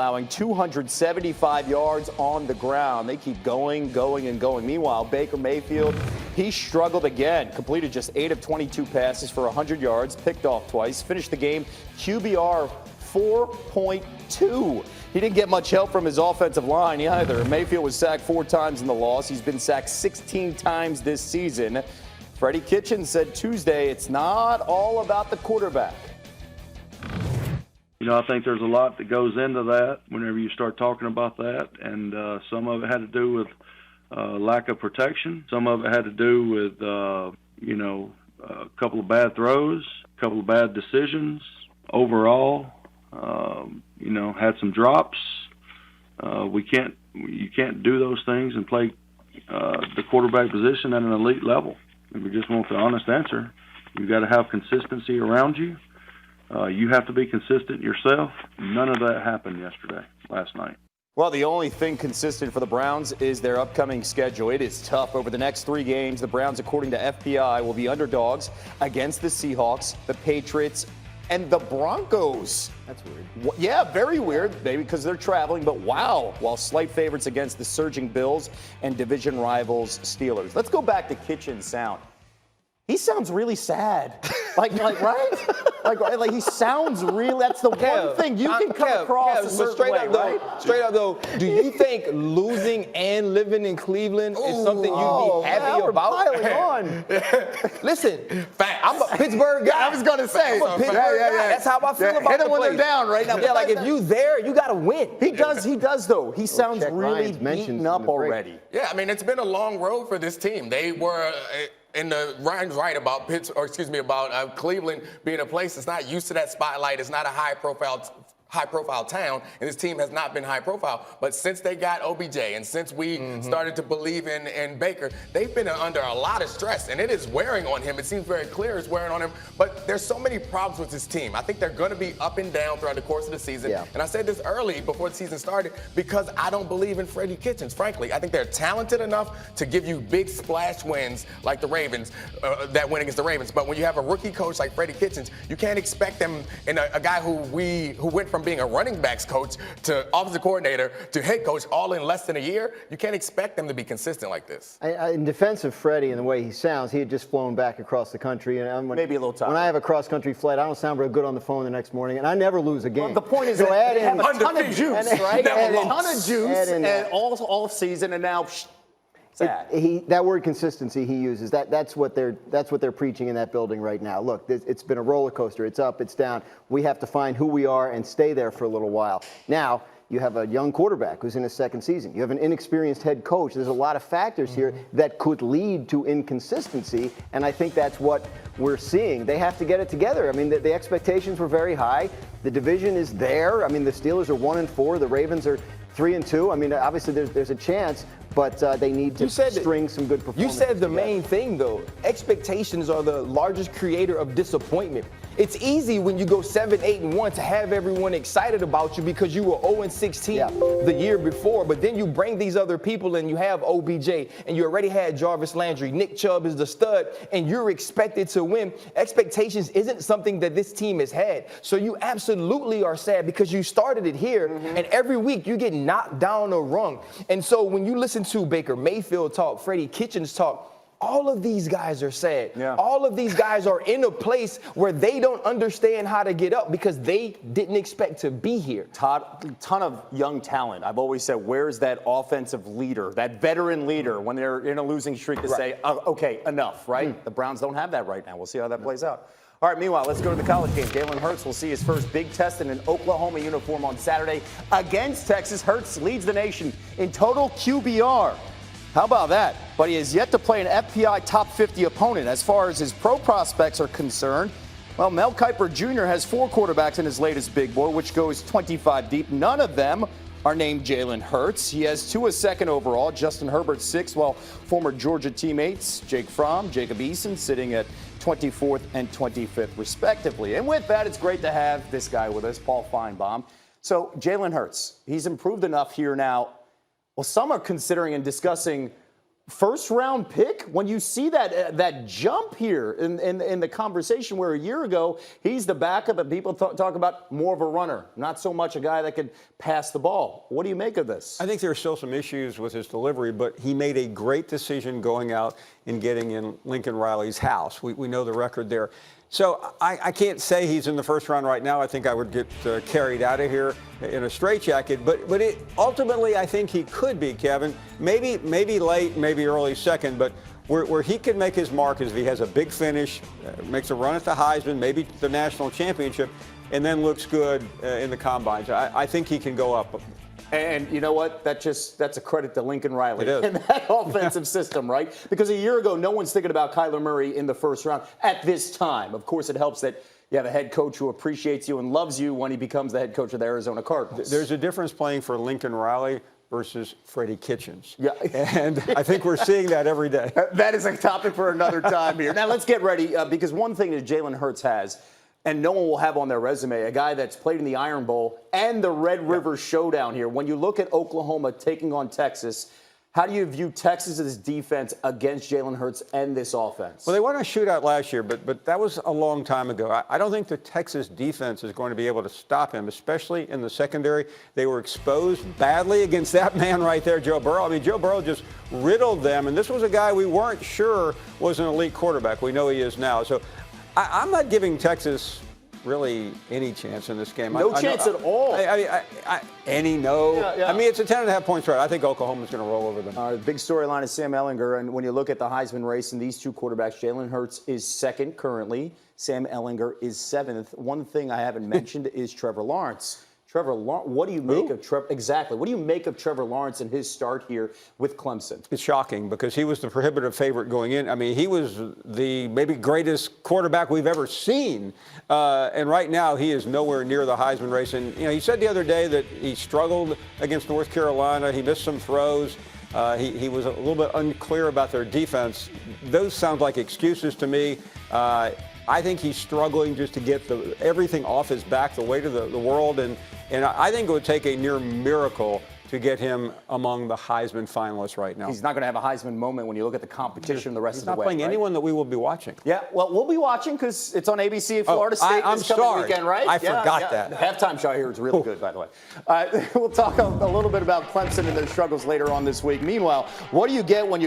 allowing 275 yards on the ground. They keep going, and going. Meanwhile, Baker Mayfield, he struggled again. Completed just 8 of 22 passes for 100 yards, picked off twice, finished the game QBR 4.2. He didn't get much help from his offensive line either. Mayfield was sacked 4 times in the loss. He's been sacked 16 times this season. Freddie Kitchens said Tuesday it's not all about the quarterback. You know, I think there's a lot that goes into that whenever you start talking about that, and some of it had to do with lack of protection. Some of it had to do with, a couple of bad throws, a couple of bad decisions. Overall, had some drops. You can't do those things and play the quarterback position at an elite level. If we just want the honest answer, you've got to have consistency around you. You have to be consistent yourself. None of that happened last night. Well, the only thing consistent for the Browns is their upcoming schedule. It is tough. Over the next 3 games, the Browns, according to FPI, will be underdogs against the Seahawks, the Patriots, and the Broncos. That's weird. Yeah, very weird, maybe because they're traveling, but wow. While slight favorites against the surging Bills and division rivals Steelers. Let's go back to Kitchen's sound. He sounds really sad. Like right? Like he sounds really, that's the one thing you can come across a certain way, right? Straight up though, do you think losing and living in Cleveland is something you'd be happy about? We're piling on. Listen, I'm a Pittsburgh guy. I was going to say. I'm a Pittsburgh guy. That's how I feel about Hit the them when place. they're down right now. Yeah, like if you there, you got to win. He does though. He sounds really beaten up already. Yeah, I mean, it's been a long road for this team. They were in the Ryan's right about Cleveland being a place that's not used to that spotlight. It's not a high profile town, and this team has not been high profile. But since they got OBJ and since we started to believe in Baker, they've been under a lot of stress, and it is wearing on him. It seems very clear it's wearing on him. But there's so many problems with this team. I think they're going to be up and down throughout the course of the season. Yeah. And I said this early before the season started because I don't believe in Freddie Kitchens, frankly. I think they're talented enough to give you big splash wins like the Ravens, that win against the Ravens. But when you have a rookie coach like Freddie Kitchens, you can't expect them, and a guy who went from being a running backs coach to offensive coordinator to head coach all in less than a year. You can't expect them to be consistent like this. In defense of Freddie and the way he sounds, he had just flown back across the country. And maybe a little tired. When I have a cross-country flight, I don't sound very good on the phone the next morning, and I never lose a game. Well, the point is that they have a ton of juice, right? Add a ton of juice and all season, and now that word consistency he uses, that's what they're preaching in that building right now. Look, it's been a roller coaster. It's up, it's down. We have to find who we are and stay there for a little while. Now, you have a young quarterback who's in his 2nd season. You have an inexperienced head coach. There's a lot of factors here that could lead to inconsistency, and I think that's what we're seeing. They have to get it together. I mean, the expectations were very high. The division is there. I mean, the Steelers are 1-4. The Ravens are 3-2. I mean, obviously there's a chance, but they need to string some good performances. You said the main thing, though. Expectations are the largest creator of disappointment. It's easy when you go 7-8-1 to have everyone excited about you because you were 0-16 the year before, but then you bring these other people and you have OBJ and you already had Jarvis Landry. Nick Chubb is the stud and you're expected to win. Expectations isn't something that this team has had. So you absolutely are sad because you started it here and every week you get knocked down a rung. And so when you listen to Baker Mayfield talk, Freddie Kitchens talk, all of these guys are sad. Yeah. All of these guys are in a place where they don't understand how to get up because they didn't expect to be here. Todd, ton of young talent. I've always said, where's that offensive leader, that veteran leader when they're in a losing streak to say, okay, enough, right? The Browns don't have that right now. We'll see how that plays out. All right, meanwhile, let's go to the college game. Jalen Hurts will see his first big test in an Oklahoma uniform on Saturday against Texas. Hurts leads the nation in total QBR. How about that? But he has yet to play an FPI top 50 opponent. As far as his pro prospects are concerned, well, Mel Kiper Jr. has 4 quarterbacks in his latest big board, which goes 25 deep. None of them are named Jalen Hurts. He has 2 as 2nd overall, Justin Herbert 6th, while former Georgia teammates Jake Fromm, Jacob Eason sitting at 24th and 25th, respectively. And with that, it's great to have this guy with us, Paul Finebaum. So Jalen Hurts, he's improved enough here now. Well, some are considering and discussing first round pick, when you see that jump here in the conversation where a year ago he's the backup and people talk about more of a runner, not so much a guy that could pass the ball. What do you make of this? I think there are still some issues with his delivery, but he made a great decision going out and getting in Lincoln Riley's house. We know the record there. So I can't say he's in the first round right now. I think I would get carried out of here in a straitjacket. But ultimately, I think he could be, Kevin. Maybe late, maybe early second. But where he can make his mark is if he has a big finish, makes a run at the Heisman, maybe the national championship, and then looks good in the combines. I think he can go up. And you know what? That's a credit to Lincoln Riley It is. and that offensive system, right? Because a year ago, no one's thinking about Kyler Murray in the first round at this time. Of course, it helps that you have a head coach who appreciates you and loves you when he becomes the head coach of the Arizona Cardinals. There's a difference playing for Lincoln Riley versus Freddie Kitchens. Yeah. And I think we're seeing that every day. That is a topic for another time here. Now, let's get ready because one thing that Jalen Hurts has, and no one will have on their resume, a guy that's played in the Iron Bowl and the Red River Showdown here. When you look at Oklahoma taking on Texas, how do you view Texas's defense against Jalen Hurts and this offense? Well, they won a shootout last year, but that was a long time ago. I don't think the Texas defense is going to be able to stop him, especially in the secondary. They were exposed badly against that man right there, Joe Burrow. I mean, Joe Burrow just riddled them, and this was a guy we weren't sure was an elite quarterback. We know he is now. So I'm not giving Texas really any chance in this game. No chance at all. Yeah. I mean, it's a 10.5 point spread. I think Oklahoma's going to roll over them. The big storyline is Sam Ehlinger, and when you look at the Heisman race and these two quarterbacks, Jalen Hurts is second currently. Sam Ehlinger is seventh. One thing I haven't mentioned is Trevor Lawrence. Trevor Lawrence, what do you make of Trevor? Exactly. What do you make of Trevor Lawrence and his start here with Clemson? It's shocking because he was the prohibitive favorite going in. I mean, he was the maybe greatest quarterback we've ever seen. And right now, he is nowhere near the Heisman race. And, you know, he said the other day that he struggled against North Carolina. He missed some throws. He was a little bit unclear about their defense. Those sound like excuses to me. I think he's struggling just to get everything off his back, the weight of the world. And I think it would take a near miracle to get him among the Heisman finalists right now. He's not going to have a Heisman moment when you look at the competition the rest of the way. He's not playing anyone that we will be watching. Yeah, well, we'll be watching because it's on ABC at Florida State I'm this coming sorry. weekend, right? I forgot that. The halftime show here is really good, by the way. We'll talk a little bit about Clemson and their struggles later on this week. Meanwhile, what do you get when you